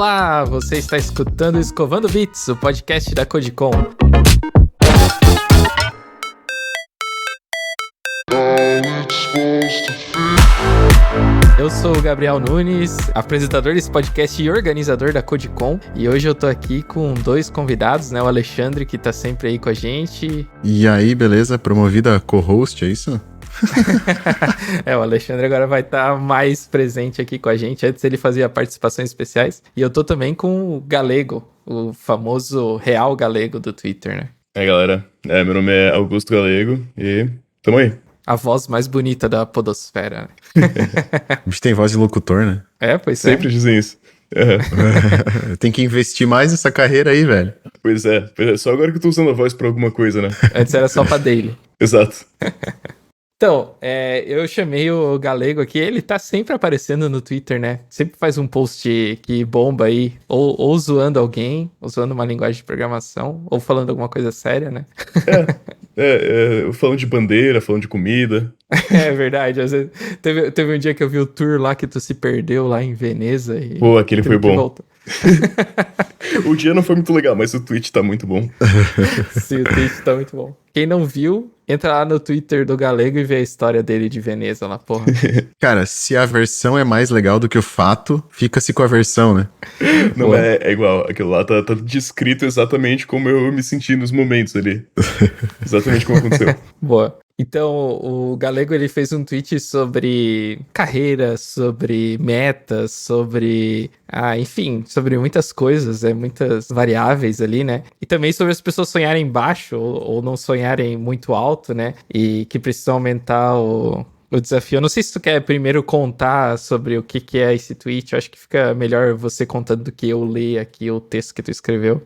Olá, você está escutando o Escovando Bits, o podcast da Codecon. Eu sou o Gabriel Nunes, apresentador desse podcast e organizador da Codecon. E hoje eu tô aqui com dois convidados, né? O Alexandre, que tá sempre aí com a gente. E aí, beleza? Promovido a co-host, é isso? O Alexandre agora vai estar mais presente aqui com a gente. Antes ele fazia participações especiais. E eu tô também com o Galego, o famoso Real Galego do Twitter, né? E aí, galera, meu nome é Augusto Galego e tamo aí. A voz mais bonita da podosfera, né? A gente tem voz de locutor, né? Pois Sempre dizem isso. Tem que investir mais nessa carreira aí, velho. Pois é, só agora que eu tô usando a voz pra alguma coisa, né? Antes era só pra daily. Exato. Então, eu chamei o Galego aqui, ele tá sempre aparecendo no Twitter, né? Sempre faz um post que bomba aí, ou zoando alguém, ou zoando uma linguagem de programação, ou falando alguma coisa séria, né? Falando de bandeira, falando de comida. É verdade, às vezes, teve um dia que eu vi o tour lá que tu se perdeu lá em Veneza. E pô, aquele foi bom. O dia não foi muito legal, mas o tweet tá muito bom. Sim, o tweet tá muito bom. Quem não viu, entra lá no Twitter do Galego e vê a história dele de Veneza lá, porra. Cara, se a versão é mais legal do que o fato, fica-se com a versão, né? Não, é igual. Aquilo lá tá descrito exatamente como eu me senti nos momentos ali. Exatamente como aconteceu. Boa. Então, o Galego, ele fez um tweet sobre carreira, sobre metas, sobre... enfim, sobre muitas coisas, muitas variáveis ali, né? E também sobre as pessoas sonharem baixo ou não sonharem muito alto, né? E que precisam aumentar o desafio. Eu não sei se tu quer primeiro contar sobre o que é esse tweet. Eu acho que fica melhor você contando do que eu ler aqui o texto que tu escreveu.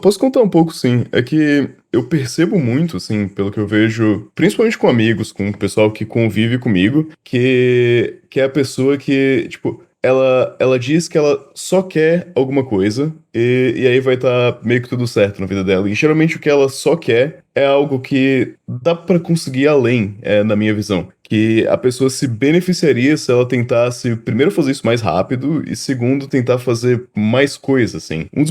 Posso contar um pouco, sim. É que eu percebo muito, assim, pelo que eu vejo, principalmente com amigos, com o pessoal que convive comigo, que é a pessoa que, tipo, ela diz que ela só quer alguma coisa e aí vai estar meio que tudo certo na vida dela. E geralmente o que ela só quer é algo que dá pra conseguir além, na minha visão. Que a pessoa se beneficiaria se ela tentasse, primeiro, fazer isso mais rápido e, segundo, tentar fazer mais coisas, assim. Uma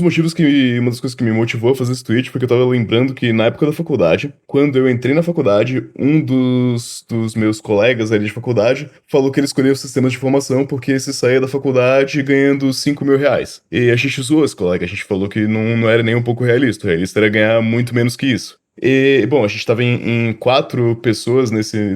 das coisas que me motivou a fazer esse tweet foi que eu tava lembrando que na época da faculdade, quando eu entrei na faculdade, um dos meus colegas ali de faculdade falou que ele escolheu sistemas de informação porque se saía da faculdade ganhando R$5.000. E a gente zoou esse colega, a gente falou que não era nem um pouco realista. O realista era ganhar muito menos que isso. E, bom, a gente tava em 4 pessoas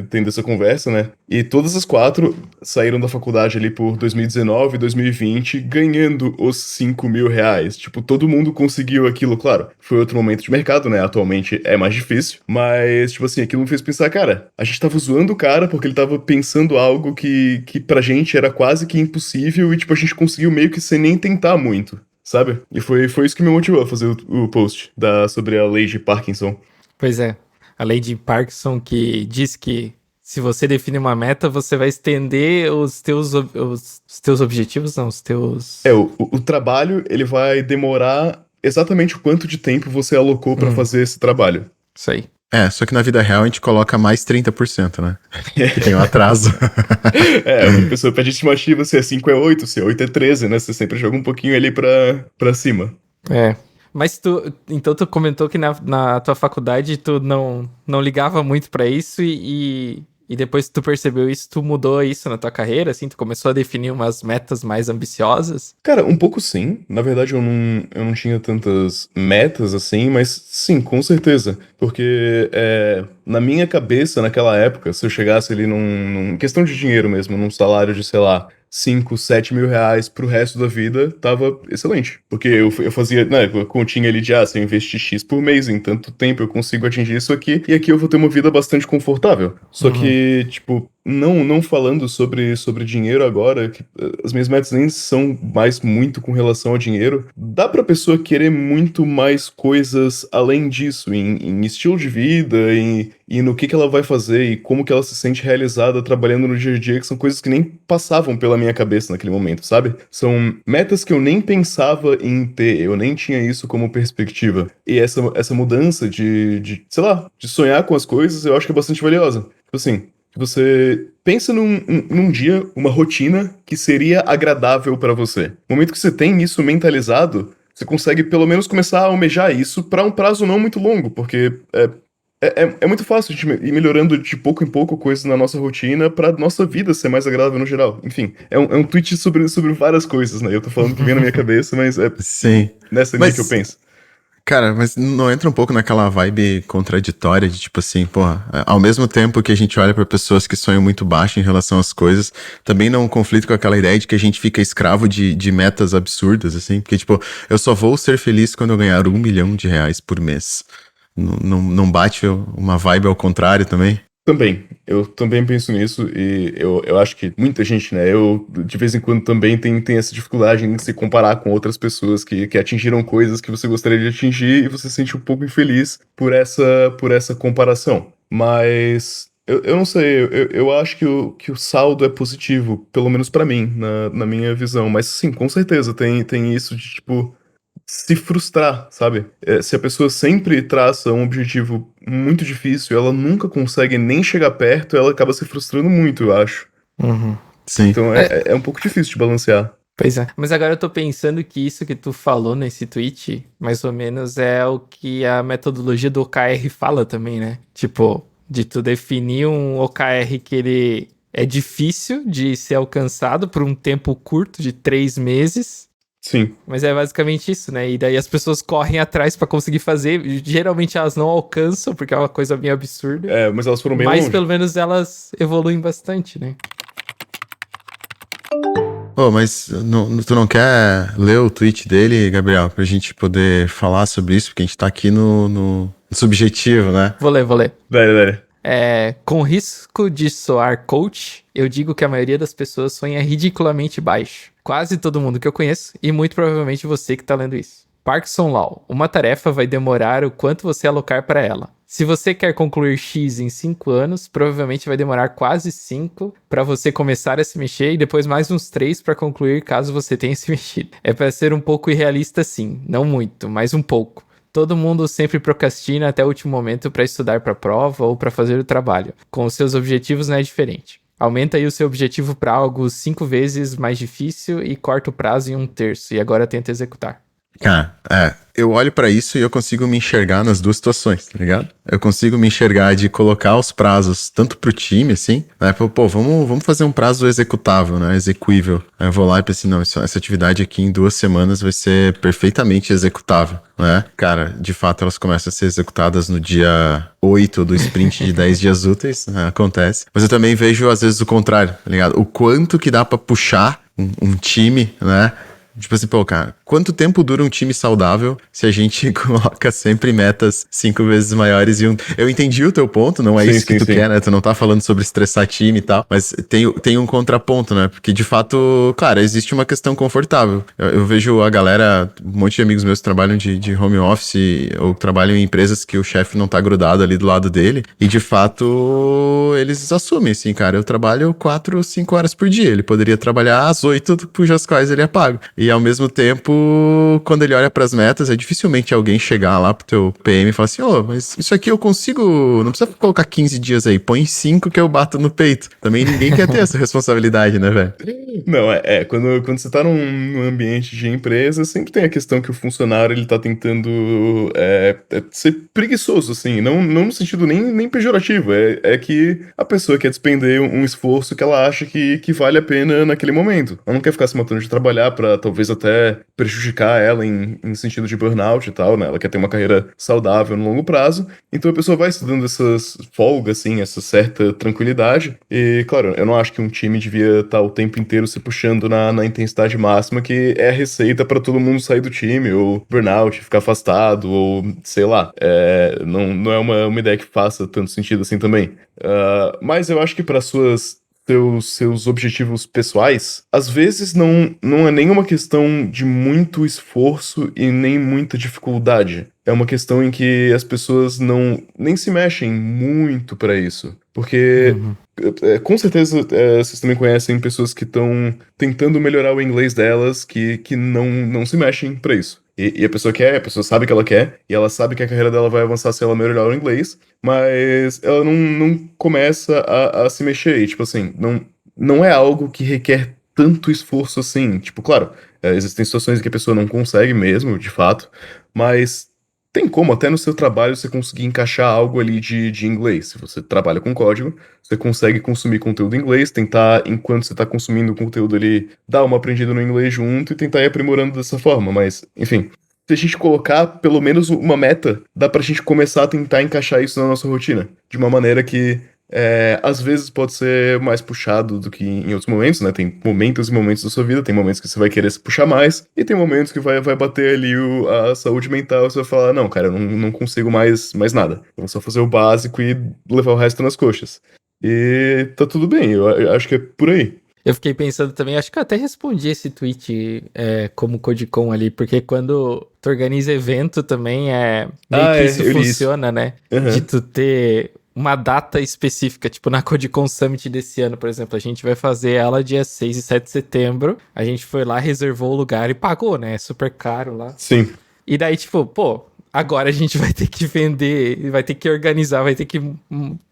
tendo essa conversa, né? E todas as 4 saíram da faculdade ali por 2019 e 2020 ganhando os R$5.000. Tipo, todo mundo conseguiu aquilo, claro. Foi outro momento de mercado, né? Atualmente é mais difícil. Mas, tipo assim, aquilo me fez pensar, cara, a gente tava zoando o cara porque ele tava pensando algo que pra gente era quase que impossível e, tipo, a gente conseguiu meio que sem nem tentar muito. Sabe? E foi isso que me motivou a fazer o post sobre a lei de Parkinson. Pois é. A lei de Parkinson que diz que se você define uma meta, você vai estender os teus objetivos, não, os teus... O trabalho, ele vai demorar exatamente o quanto de tempo você alocou pra fazer esse trabalho. Isso aí. Só que na vida real a gente coloca mais 30%, né? Que tem um atraso. Uma pessoa pede estimativa, se é 5 é 8, se é 8 é 13, né? Você sempre joga um pouquinho ali pra cima. Mas então tu comentou que na tua faculdade tu não ligava muito pra isso e depois que tu percebeu isso, tu mudou isso na tua carreira, assim? Tu começou a definir umas metas mais ambiciosas? Cara, um pouco sim. Na verdade, eu não tinha tantas metas assim, mas sim, com certeza. Porque na minha cabeça, naquela época, se eu chegasse ali questão de dinheiro mesmo, num salário de, sei lá, 5, 7 mil reais pro resto da vida, tava excelente. Porque eu fazia, né, continha ali de, se eu investir X por mês, em tanto tempo eu consigo atingir isso aqui, e aqui eu vou ter uma vida bastante confortável. Só que, tipo, não falando sobre dinheiro agora, que as minhas metas nem são mais muito com relação ao dinheiro, dá pra pessoa querer muito mais coisas além disso, em estilo de vida, e no que ela vai fazer, e como que ela se sente realizada trabalhando no dia a dia, que são coisas que nem passavam pela minha cabeça naquele momento, sabe? São metas que eu nem pensava em ter, eu nem tinha isso como perspectiva. E essa mudança de, sei lá, de sonhar com as coisas, eu acho que é bastante valiosa. Tipo assim, que você pensa num dia, uma rotina que seria agradável pra você. No momento que você tem isso mentalizado, você consegue pelo menos começar a almejar isso pra um prazo não muito longo, porque é muito fácil a gente ir melhorando de pouco em pouco coisas na nossa rotina pra nossa vida ser mais agradável no geral. Enfim, é um tweet sobre várias coisas, né? Eu tô falando que vem na minha cabeça, mas é Sim. nessa linha que eu penso. Cara, mas não entra um pouco naquela vibe contraditória de tipo assim, porra, ao mesmo tempo que a gente olha pra pessoas que sonham muito baixo em relação às coisas, também não conflito com aquela ideia de que a gente fica escravo de metas absurdas, assim, porque tipo, eu só vou ser feliz quando eu ganhar R$ 1 milhão por mês. Não bate uma vibe ao contrário também? Também, eu também penso nisso e eu acho que muita gente, né, eu de vez em quando também tem essa dificuldade em se comparar com outras pessoas que atingiram coisas que você gostaria de atingir e você se sente um pouco infeliz por essa comparação. Mas eu não sei, eu acho que o saldo é positivo, pelo menos pra mim, na minha visão. Mas sim, com certeza tem isso de tipo se frustrar, sabe? Se a pessoa sempre traça um objetivo muito difícil, ela nunca consegue nem chegar perto, ela acaba se frustrando muito, eu acho. Uhum. Sim. Então é um pouco difícil de balancear. Pois é. Mas agora eu tô pensando que isso que tu falou nesse tweet, mais ou menos é o que a metodologia do OKR fala também, né? Tipo, de tu definir um OKR que ele é difícil de ser alcançado por um tempo curto de 3 meses. Sim. Mas é basicamente isso, né? E daí as pessoas correm atrás pra conseguir fazer. Geralmente elas não alcançam, porque é uma coisa meio absurda. Mas elas foram bem Mas longe. pelo menos elas evoluem bastante, né? Mas tu não quer ler o tweet dele, Gabriel, pra gente poder falar sobre isso? Porque a gente tá aqui no subjetivo, né? Vou ler. Velho. Com risco de soar coach, eu digo que a maioria das pessoas sonha ridiculamente baixo. Quase todo mundo que eu conheço, e muito provavelmente você que tá lendo isso. Parkinson Law. Uma tarefa vai demorar o quanto você alocar para ela. Se você quer concluir X em 5 anos, provavelmente vai demorar quase 5 para você começar a se mexer e depois mais uns 3 para concluir caso você tenha se mexido. É para ser um pouco irrealista sim, não muito, mas um pouco. Todo mundo sempre procrastina até o último momento para estudar para a prova ou para fazer o trabalho. Com os seus objetivos não é diferente. Aumenta aí o seu objetivo para algo 5 vezes mais difícil e corta o prazo em 1/3 e agora tenta executar. Cara, eu olho pra isso e eu consigo me enxergar nas duas situações, tá ligado? Eu consigo me enxergar de colocar os prazos tanto pro time, assim, né? Pô, vamos fazer um prazo executável, né? Execuível. Aí eu vou lá e penso, não, essa atividade aqui em 2 semanas vai ser perfeitamente executável, né? Cara, de fato elas começam a ser executadas no dia 8 do sprint de 10 dias úteis, né? Acontece. Mas eu também vejo, às vezes, o contrário, tá ligado? O quanto que dá pra puxar um time, né? Tipo assim, pô, cara, quanto tempo dura um time saudável se a gente coloca sempre metas 5 vezes maiores e Eu entendi o teu ponto, não é isso que tu quer, né? Tu não tá falando sobre estressar time e tal, mas tem um contraponto, né? Porque, de fato, claro, existe uma questão confortável. Eu vejo a galera, um monte de amigos meus que trabalham de home office ou trabalham em empresas que o chefe não tá grudado ali do lado dele e, de fato, eles assumem, assim, cara, eu trabalho 4 ou 5 horas por dia, ele poderia trabalhar às 8, cujas quais ele é pago. E ao mesmo tempo, quando ele olha pras metas, é dificilmente alguém chegar lá pro teu PM e falar assim, mas isso aqui eu consigo, não precisa colocar 15 dias aí, põe 5 que eu bato no peito. Também ninguém quer ter essa responsabilidade, né, velho? Não, quando você tá num ambiente de empresa, sempre tem a questão que o funcionário, ele tá tentando ser preguiçoso, assim, não no sentido nem pejorativo, é que a pessoa quer despender um esforço que ela acha que vale a pena naquele momento. Ela não quer ficar se matando de trabalhar pra talvez até prejudicar ela em sentido de burnout e tal, né? Ela quer ter uma carreira saudável no longo prazo, então a pessoa vai se dando essas folgas, assim, essa certa tranquilidade. E, claro, eu não acho que um time devia estar o tempo inteiro se puxando na intensidade máxima, que é a receita pra todo mundo sair do time, ou burnout, ficar afastado, ou sei lá. Não é uma ideia que faça tanto sentido assim também. Mas eu acho que para seus objetivos pessoais, às vezes não é nenhuma questão de muito esforço e nem muita dificuldade. É uma questão em que as pessoas nem se mexem muito pra isso. Porque, com certeza, vocês também conhecem pessoas que estão tentando melhorar o inglês delas, que não se mexem pra isso. E a pessoa quer, a pessoa sabe que ela quer, e ela sabe que a carreira dela vai avançar se ela melhorar o inglês, mas ela não começa a se mexer. E, tipo assim, não é algo que requer tanto esforço assim. Tipo, claro, existem situações em que a pessoa não consegue mesmo, de fato, mas tem como até no seu trabalho você conseguir encaixar algo ali de inglês. Se você trabalha com código, você consegue consumir conteúdo em inglês, tentar, enquanto você está consumindo o conteúdo ali, dar uma aprendida no inglês junto e tentar ir aprimorando dessa forma. Mas, enfim, se a gente colocar pelo menos uma meta, dá pra gente começar a tentar encaixar isso na nossa rotina. De uma maneira que, às vezes, pode ser mais puxado do que em outros momentos, né? Tem momentos e momentos da sua vida, tem momentos que você vai querer se puxar mais, e tem momentos que vai bater ali a saúde mental, e você vai falar, não, cara, eu não consigo mais nada. Eu vou só fazer o básico e levar o resto nas coxas. E tá tudo bem, eu acho que é por aí. Eu fiquei pensando também, acho que eu até respondi esse tweet como Codicon ali, porque quando tu organiza evento também meio que isso Eu li isso. funciona, né? De Aham. tu ter uma data específica, tipo na Codicon Summit desse ano, por exemplo, a gente vai fazer ela dia 6 e 7 de setembro, a gente foi lá, reservou o lugar e pagou, né? É super caro lá. Sim. E daí, tipo, pô, agora a gente vai ter que vender, vai ter que organizar, vai ter que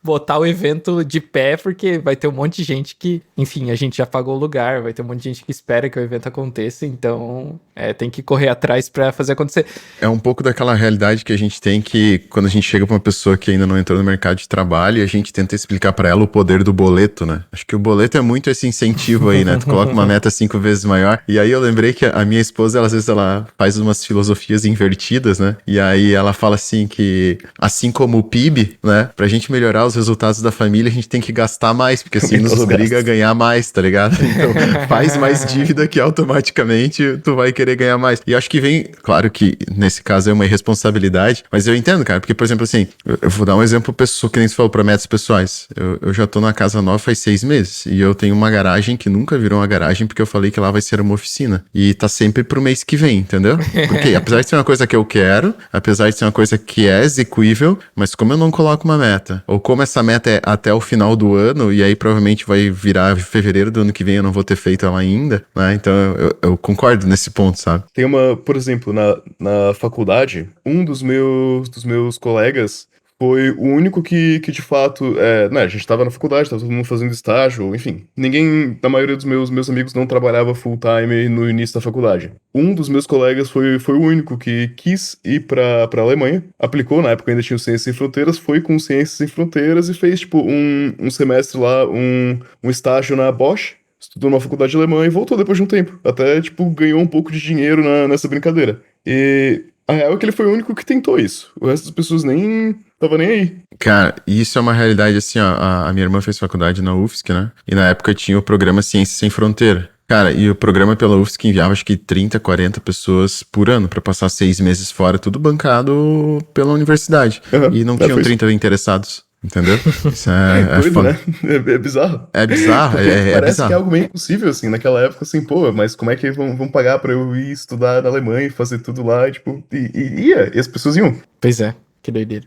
botar o evento de pé, porque vai ter um monte de gente que, enfim, a gente já pagou o lugar, vai ter um monte de gente que espera que o evento aconteça, então tem que correr atrás pra fazer acontecer. É um pouco daquela realidade que a gente tem que, quando a gente chega pra uma pessoa que ainda não entrou no mercado de trabalho, a gente tenta explicar pra ela o poder do boleto, né? Acho que o boleto é muito esse incentivo aí, né? Tu coloca uma meta 5 vezes maior. E aí eu lembrei que a minha esposa, às vezes, ela faz umas filosofias invertidas, né? E aí ela fala assim que, assim como o PIB, né? Pra gente melhorar os resultados da família, a gente tem que gastar mais, porque assim nos obriga a ganhar mais, tá ligado? Então, faz mais dívida que automaticamente tu vai querer ganhar mais. E acho que vem, claro que nesse caso é uma irresponsabilidade, mas eu entendo, cara, porque, por exemplo, assim, eu vou dar um exemplo pessoal, que nem você falou, pra metas pessoais. Eu já tô na casa nova faz 6 meses, e eu tenho uma garagem que nunca virou uma garagem, porque eu falei que lá vai ser uma oficina. E tá sempre pro mês que vem, entendeu? Porque, apesar de ser uma coisa que eu quero, apesar de ser uma coisa que é execuível, mas como eu não coloco uma meta, ou como essa meta é até o final do ano, e aí provavelmente vai virar fevereiro do ano que vem, eu não vou ter feito ela ainda, né? Então eu concordo nesse ponto, sabe? Tem por exemplo, na faculdade, um dos meus colegas foi o único que de fato, né, a gente tava na faculdade, tava todo mundo fazendo estágio, enfim, ninguém, da maioria dos meus amigos não trabalhava full time no início da faculdade. Um dos meus colegas foi o único que quis ir pra Alemanha, aplicou, na época ainda tinha o Ciências Sem Fronteiras, foi com Ciências Sem Fronteiras e fez, tipo, um semestre lá, um estágio na Bosch, estudou na faculdade alemã e voltou depois de um tempo. Até, tipo, ganhou um pouco de dinheiro nessa brincadeira. E a real é que ele foi o único que tentou isso. O resto das pessoas nem tava nem aí. Cara, isso é uma realidade assim, ó, a minha irmã fez faculdade na UFSC, né? E na época tinha o programa Ciências Sem Fronteira. Cara, e o programa pela UFSC enviava acho que 30, 40 pessoas por ano pra passar 6 meses fora, tudo bancado pela universidade. Uhum. E não tinham 30 interessados. Entendeu? Isso É doido, foda. né? É bizarro. É bizarro, Porque é parece bizarro. que é algo meio impossível, assim, naquela época, assim, pô, mas como é que vão pagar pra eu ir estudar na Alemanha e fazer tudo lá, e, tipo, e as pessoas iam. Pois é, que doideira.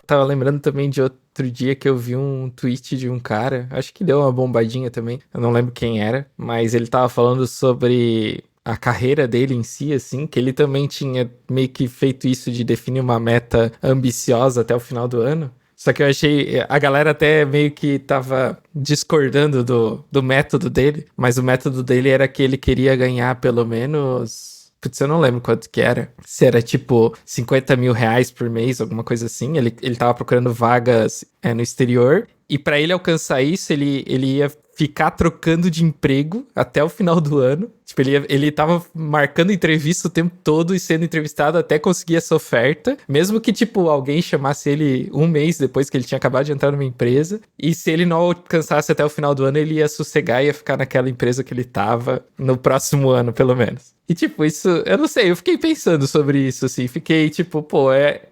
Tava lembrando também de outro dia que eu vi um tweet de um cara, acho que deu uma bombadinha também, eu não lembro quem era, mas ele tava falando sobre a carreira dele em si, assim, que ele também tinha meio que feito isso de definir uma meta ambiciosa até o final do ano. Só que eu achei, a galera até meio que tava discordando do método dele, mas o método dele era que ele queria ganhar pelo menos... Putz, eu não lembro quanto que era. Se era tipo 50 mil reais por mês, alguma coisa assim. Ele tava procurando vagas no exterior. E pra ele alcançar isso, ele ia ficar trocando de emprego até o final do ano. Tipo, ele tava marcando entrevista o tempo todo e sendo entrevistado até conseguir essa oferta. Mesmo que, tipo, alguém chamasse ele um mês depois que ele tinha acabado de entrar numa empresa. E se ele não alcançasse até o final do ano, ele ia sossegar e ia ficar naquela empresa que ele tava no próximo ano, pelo menos. E, tipo, isso... Eu não sei, eu fiquei pensando sobre isso, assim. Fiquei, tipo, pô, é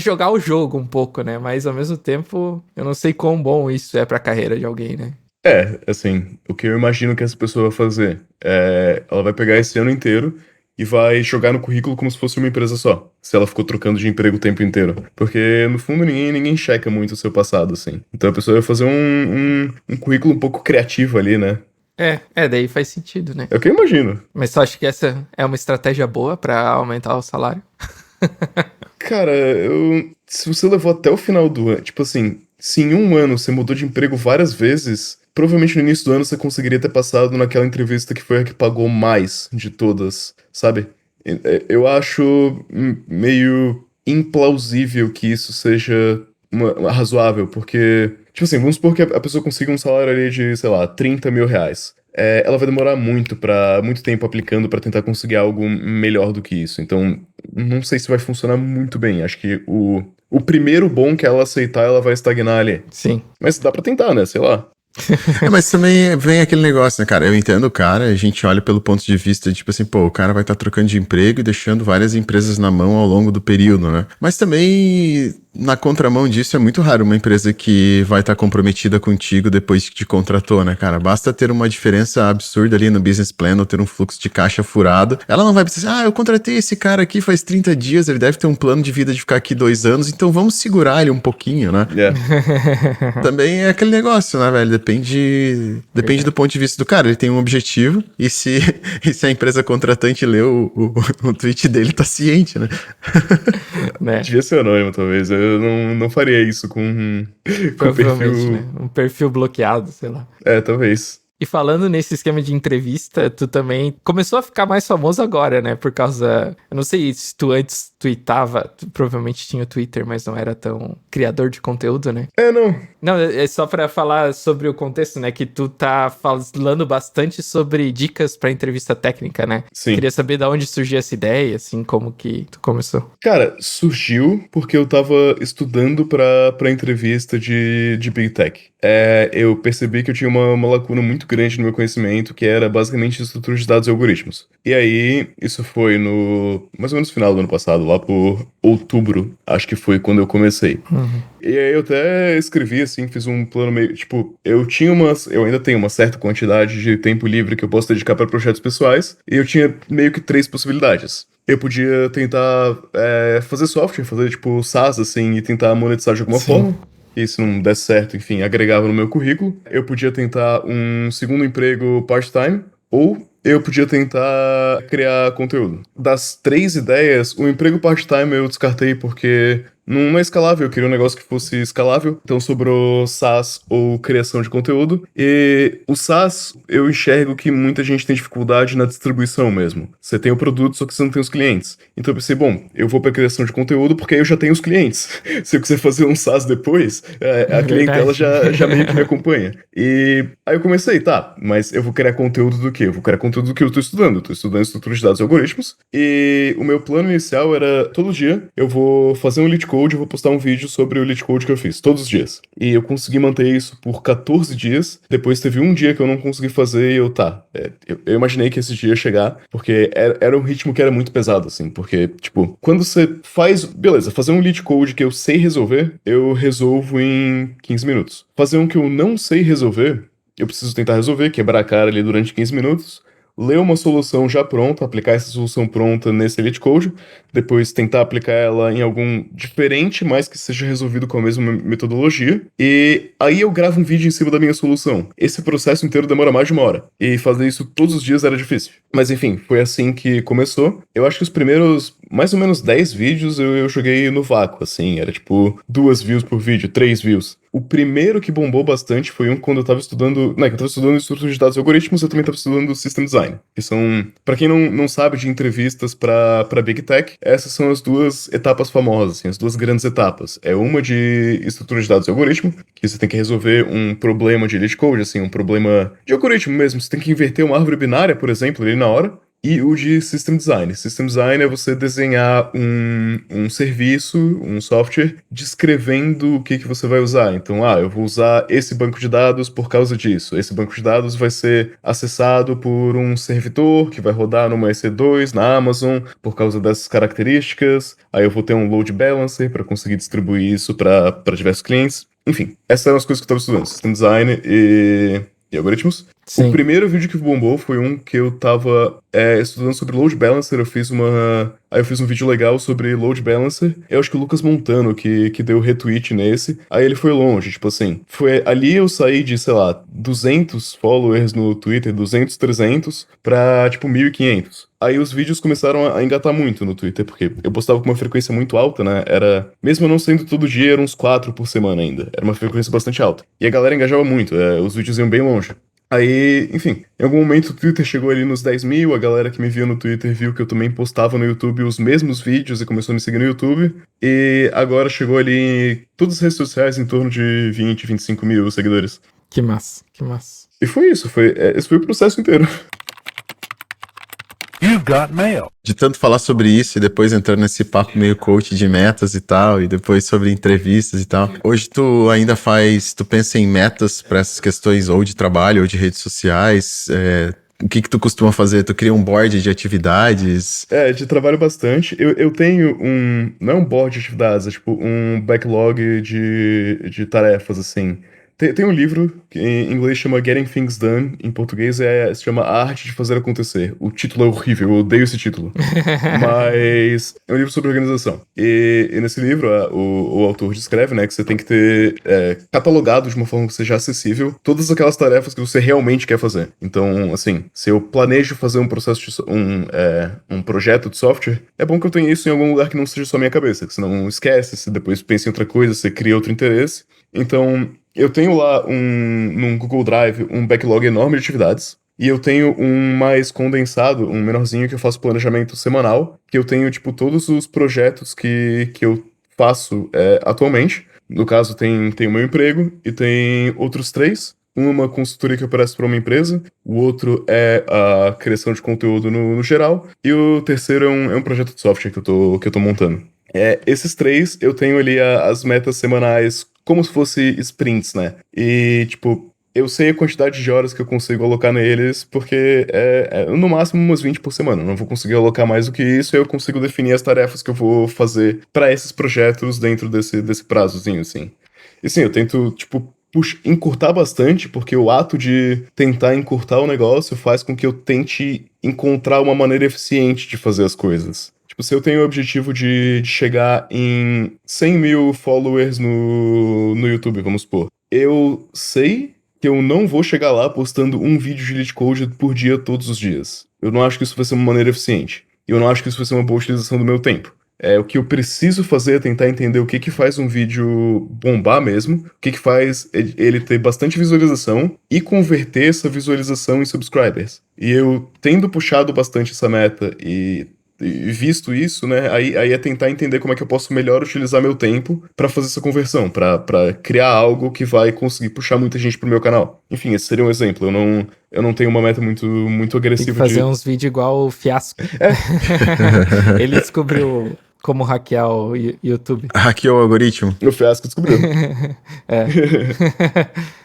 jogar o jogo um pouco, né? Mas, ao mesmo tempo, eu não sei quão bom isso é pra carreira de alguém, né? Assim, o que eu imagino que essa pessoa vai fazer ela vai pegar esse ano inteiro e vai jogar no currículo como se fosse uma empresa só, se ela ficou trocando de emprego o tempo inteiro. Porque, no fundo, ninguém checa muito o seu passado, assim. Então a pessoa vai fazer um currículo um pouco criativo ali, né? Daí faz sentido, né? É o que eu imagino. Mas tu acha que essa é uma estratégia boa pra aumentar o salário? Cara, se você levou até o final do ano, tipo assim, se em um ano você mudou de emprego várias vezes, provavelmente no início do ano você conseguiria ter passado naquela entrevista que foi a que pagou mais de todas, sabe? Eu acho meio implausível que isso seja razoável, porque, tipo assim, vamos supor que a pessoa consiga um salário ali de, sei lá, 30 mil reais. Ela vai demorar muito tempo aplicando pra tentar conseguir algo melhor do que isso. Então, não sei se vai funcionar muito bem. Acho que o primeiro bom que ela aceitar, ela vai estagnar ali. Sim. Mas dá pra tentar, né? Sei lá. Mas também vem aquele negócio, né, cara? Eu entendo o cara, a gente olha pelo ponto de vista de, tipo assim, pô, o cara vai estar trocando de emprego e deixando várias empresas na mão ao longo do período, né? Mas também, na contramão disso, é muito raro uma empresa que vai estar comprometida contigo depois que te contratou, né, cara? Basta ter uma diferença absurda ali no business plan ou ter um fluxo de caixa furado. Ela não vai precisar, eu contratei esse cara aqui faz 30 dias, ele deve ter um plano de vida de ficar aqui 2 anos, então vamos segurar ele um pouquinho, né? Também é aquele negócio, né, velho? Depende do ponto de vista do cara. Ele tem um objetivo e se a empresa contratante lê o tweet dele, tá ciente, né? Né? Devia ser anônimo, talvez. Eu não faria isso com Provavelmente, perfil. né? Um perfil bloqueado, sei lá. Talvez. E falando nesse esquema de entrevista, tu também começou a ficar mais famoso agora, né? Por causa... Eu não sei se tu antes tweetava, tu provavelmente tinha o Twitter, mas não era tão criador de conteúdo, né? Não. Não, é só pra falar sobre o contexto, né? Que tu tá falando bastante sobre dicas pra entrevista técnica, né? Sim. Queria saber de onde surgiu essa ideia, assim, como que tu começou. Cara, surgiu porque eu tava estudando pra entrevista de Big Tech. Eu percebi que eu tinha uma lacuna muito grande no meu conhecimento, que era basicamente estrutura de dados e algoritmos. E aí, isso foi no mais ou menos final do ano passado, lá por outubro, acho que foi quando eu comecei. E aí eu até escrevi, assim, fiz um plano meio, tipo, eu ainda tenho uma certa quantidade de tempo livre que eu posso dedicar para projetos pessoais, e eu tinha meio que 3 possibilidades. Eu podia tentar fazer software, fazer, tipo, SaaS, assim, e tentar monetizar de alguma forma. E se não desse certo, enfim, agregava no meu currículo. Eu podia tentar um segundo emprego part-time, ou eu podia tentar criar conteúdo. Das 3 ideias, o emprego part-time eu descartei porque não é escalável, eu queria um negócio que fosse escalável. Então sobrou SaaS ou criação de conteúdo. E o SaaS, eu enxergo que muita gente tem dificuldade na distribuição mesmo. Você tem o produto, só que você não tem os clientes. Então eu pensei, bom, eu vou pra criação de conteúdo porque aí eu já tenho os clientes. Se eu quiser fazer um SaaS depois, a clientela já meio que me acompanha. E aí eu comecei, tá, mas eu vou criar conteúdo do quê? Eu vou criar conteúdo do que eu tô estudando. Eu tô estudando estrutura de dados e algoritmos. E o meu plano inicial era, todo dia, eu vou fazer um lead code, eu vou postar um vídeo sobre o lead code que eu fiz, todos os dias. E eu consegui manter isso por 14 dias. Depois teve um dia que eu não consegui fazer e eu imaginei que esse dia ia chegar, porque era um ritmo que era muito pesado, assim, porque, tipo, quando você faz, beleza, fazer um lead code que eu sei resolver, eu resolvo em 15 minutos. Fazer um que eu não sei resolver, eu preciso tentar resolver, quebrar a cara ali durante 15 minutos, ler uma solução já pronta, aplicar essa solução pronta nesse Elite Code, depois tentar aplicar ela em algum diferente, mas que seja resolvido com a mesma metodologia, e aí eu gravo um vídeo em cima da minha solução. Esse processo inteiro demora mais de 1 hora, e fazer isso todos os dias era difícil. Mas enfim, foi assim que começou. Eu acho que os primeiros, mais ou menos 10 vídeos eu joguei no vácuo, assim, era tipo 2 views por vídeo, 3 views. O primeiro que bombou bastante foi um quando eu tava estudando... Não, que eu tava estudando estrutura de dados e algoritmos, eu também tava estudando System Design. Que são... Pra quem não sabe de entrevistas pra Big Tech, essas são as 2 etapas famosas, assim, as 2 grandes etapas. É uma de estrutura de dados e algoritmo, que você tem que resolver um problema de lead code, assim, um problema de algoritmo mesmo. Você tem que inverter uma árvore binária, por exemplo, ali na hora. E o de System Design. System Design é você desenhar um serviço, um software, descrevendo o que você vai usar. Então, eu vou usar esse banco de dados por causa disso. Esse banco de dados vai ser acessado por um servidor que vai rodar numa EC2 na Amazon por causa dessas características. Aí eu vou ter um load balancer para conseguir distribuir isso para diversos clientes. Enfim, essas eram as coisas que eu estava estudando. System Design e algoritmos. O Sim. primeiro vídeo que bombou foi um que eu tava estudando sobre load balancer. Aí eu fiz um vídeo legal sobre load balancer. Eu acho que o Lucas Montano que deu retweet nesse. Aí ele foi longe, tipo assim. Ali eu saí de, sei lá, 200 followers no Twitter, 200, 300, pra, tipo, 1.500. Aí os vídeos começaram a engatar muito no Twitter, porque eu postava com uma frequência muito alta, né? Mesmo eu não sendo todo dia, eram uns 4 por semana ainda. Era uma frequência bastante alta. E a galera engajava muito, os vídeos iam bem longe. Aí, enfim, em algum momento o Twitter chegou ali nos 10 mil, a galera que me via no Twitter viu que eu também postava no YouTube os mesmos vídeos e começou a me seguir no YouTube. E agora chegou ali em todas as redes sociais em torno de 20, 25 mil seguidores. Que massa, que massa. E foi isso, esse foi o processo inteiro. You've got mail. De tanto falar sobre isso e depois entrar nesse papo meio coach de metas e tal, e depois sobre entrevistas e tal. Hoje tu pensa em metas para essas questões ou de trabalho ou de redes sociais? O que tu costuma fazer? Tu cria um board de atividades? De trabalho bastante. Eu tenho não é um board de atividades, é tipo um backlog de tarefas, assim. Tem um livro que em inglês chama Getting Things Done, em português se chama A Arte de Fazer Acontecer. O título é horrível, eu odeio esse título. Mas é um livro sobre organização. E nesse livro, o autor descreve, né, que você tem que ter catalogado de uma forma que seja acessível todas aquelas tarefas que você realmente quer fazer. Então, assim, se eu planejo fazer um um projeto de software, é bom que eu tenha isso em algum lugar que não seja só minha cabeça, que senão esquece, se depois pensa em outra coisa, você cria outro interesse. Então, eu tenho lá num Google Drive um backlog enorme de atividades. E eu tenho um mais condensado, um menorzinho, que eu faço planejamento semanal. Que eu tenho, tipo, todos os projetos que eu faço atualmente. No caso, tem o meu emprego e tem outros 3. Uma consultoria que eu presto para uma empresa. O outro é a criação de conteúdo no geral. E o terceiro é um projeto de software que eu tô montando. Esses 3, eu tenho ali as metas semanais como se fosse sprints, né? E, tipo, eu sei a quantidade de horas que eu consigo alocar neles, porque no máximo umas 20 por semana. Eu não vou conseguir alocar mais do que isso, e eu consigo definir as tarefas que eu vou fazer para esses projetos dentro desse prazozinho, assim. E sim, eu tento, tipo, encurtar bastante, porque o ato de tentar encurtar o negócio faz com que eu tente encontrar uma maneira eficiente de fazer as coisas. Tipo, se eu tenho o objetivo de chegar em 100 mil followers no YouTube, vamos supor, eu sei que eu não vou chegar lá postando um vídeo de lead code por dia todos os dias. Eu não acho que isso vai ser uma maneira eficiente. Eu não acho que isso vai ser uma boa utilização do meu tempo. O que eu preciso fazer é tentar entender o que faz um vídeo bombar mesmo, o que faz ele ter bastante visualização e converter essa visualização em subscribers. E eu tendo puxado bastante essa meta e visto isso, né, aí é tentar entender como é que eu posso melhor utilizar meu tempo pra fazer essa conversão, pra criar algo que vai conseguir puxar muita gente pro meu canal. Enfim, esse seria um exemplo. Eu não tenho uma meta muito Tem que agressiva fazer uns vídeos igual o Fiasco. Ele descobriu como hackear o YouTube. Hackeou o algoritmo? O Fiasco descobriu.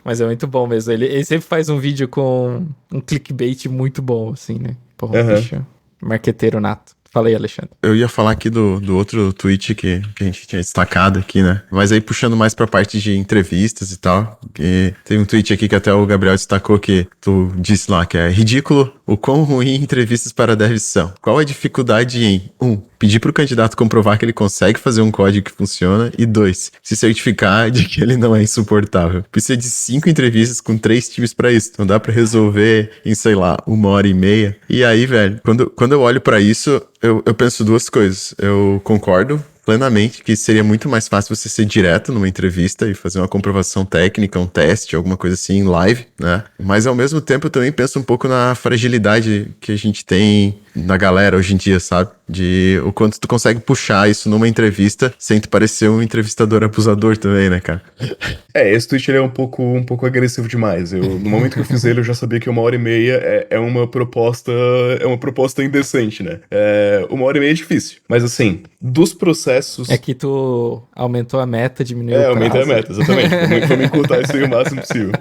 Mas é muito bom mesmo. Ele sempre faz um vídeo com um clickbait muito bom, assim, né? Porra, bicho, marqueteiro nato. Fala aí, Alexandre. Eu ia falar aqui do outro tweet que a gente tinha destacado aqui, né? Mas aí puxando mais pra parte de entrevistas e tal. E tem um tweet aqui que até o Gabriel destacou que tu disse lá que é ridículo o quão ruim entrevistas para devs são. Qual a dificuldade em 1. Pedir pro candidato comprovar que ele consegue fazer um código que funciona e 2. Se certificar de que ele não é insuportável. Precisa de 5 entrevistas com 3 times pra isso. Não dá pra resolver em, sei lá, 1h30. E aí, velho, quando eu olho pra isso, eu penso 2 coisas. Eu concordo plenamente que seria muito mais fácil você ser direto numa entrevista e fazer uma comprovação técnica, um teste, alguma coisa assim, em live, né? Mas ao mesmo tempo eu também penso um pouco na fragilidade que a gente tem na galera hoje em dia, sabe? De o quanto tu consegue puxar isso numa entrevista sem tu parecer um entrevistador abusador também, né, cara? Esse tweet ele é um pouco agressivo demais. No momento que eu fiz ele, eu já sabia que 1h30 é uma proposta indecente, né? 1h30 é difícil. Mas assim, dos processos... É que tu aumentou a meta, diminuiu o prazo. Aumentei a meta, exatamente. Vamos encurtar isso aí o máximo possível.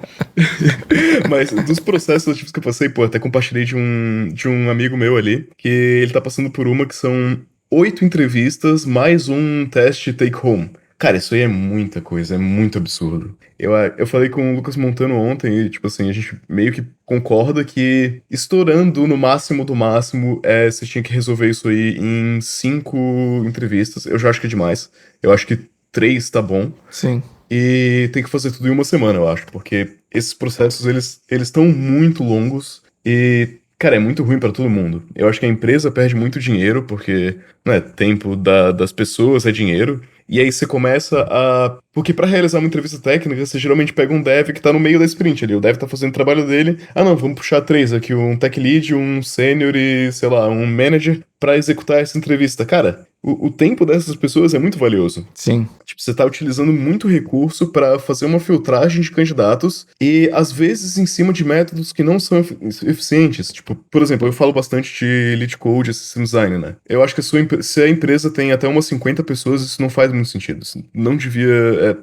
Mas dos processos seletivos que eu passei, até compartilhei de um amigo meu ali, que ele tá passando por uma que são 8 entrevistas mais um teste take home. Cara, isso aí é muita coisa, é muito absurdo. Eu falei com o Lucas Montano ontem e, tipo assim, a gente meio que concorda que estourando no máximo do máximo, você tinha que resolver isso aí em 5 entrevistas. Eu já acho que é demais. Eu acho que 3 tá bom. Sim. E tem que fazer tudo em uma semana, eu acho, porque esses processos, eles estão muito longos e, cara, é muito ruim pra todo mundo. Eu acho que a empresa perde muito dinheiro, porque, né, tempo das pessoas é dinheiro, e aí você começa a... Porque pra realizar uma entrevista técnica, você geralmente pega um dev que tá no meio da sprint ali, o dev tá fazendo o trabalho dele, não, vamos puxar 3 aqui, um tech lead, um sênior e, sei lá, um manager pra executar essa entrevista. Cara, o tempo dessas pessoas é muito valioso. Sim. Tipo, você tá utilizando muito recurso para fazer uma filtragem de candidatos e, às vezes, em cima de métodos que não são eficientes. Tipo, por exemplo, eu falo bastante de lead code e system design, né? Eu acho que se a empresa tem até umas 50 pessoas, isso não faz muito sentido. Isso não devia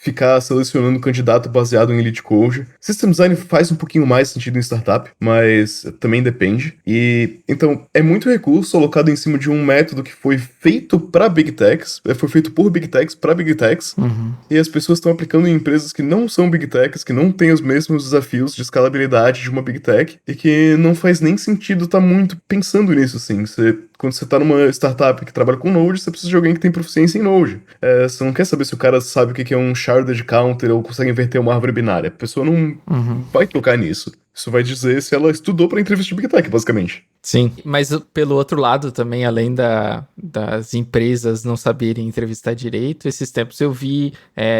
ficar selecionando candidato baseado em lead code. System design faz um pouquinho mais sentido em startup, mas também depende. E, então, é muito recurso alocado em cima de um método que foi feito para Big Techs, foi feito por Big Techs para Big Techs, e as pessoas estão aplicando em empresas que não são Big Techs, que não têm os mesmos desafios de escalabilidade de uma Big Tech, e que não faz nem sentido estar muito pensando nisso, assim. Quando você tá numa startup que trabalha com Node, você precisa de alguém que tem proficiência em Node. Você não quer saber se o cara sabe o que é um sharded counter ou consegue inverter uma árvore binária. A pessoa não vai tocar nisso. Isso vai dizer se ela estudou para entrevista de Big Tech, basicamente. Sim, mas pelo outro lado também, além das empresas não saberem entrevistar direito, esses tempos eu vi